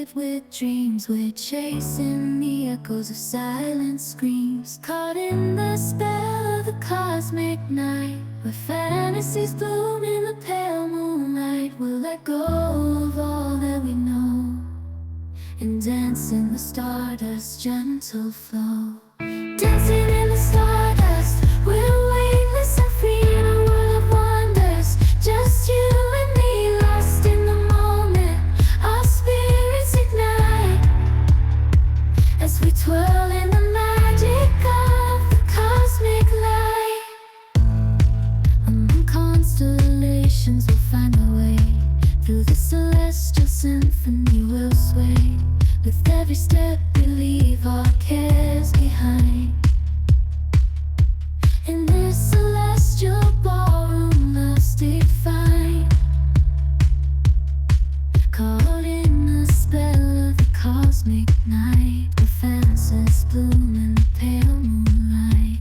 moonlit with dreams. We're chasing the echoes of silent screams, caught in the spell of the cosmic night, where fantasies bloom in the pale moonlight. We'll let go of all that we know and dance in the stardust's gentle flow. Dancing in the stardust, we're weightless and free in a world of wonders. Just you and me, lost in the moment. Our spirits ignite as we twirl in the magic of the cosmic light. Among constellations we'll find our way, through the celestial symphony we'll sway. With every step we leave our cares behind. In this celestial ballroom, love's defined, caught in the spell of the cosmic night, where fantasies bloom in the pale moonlight.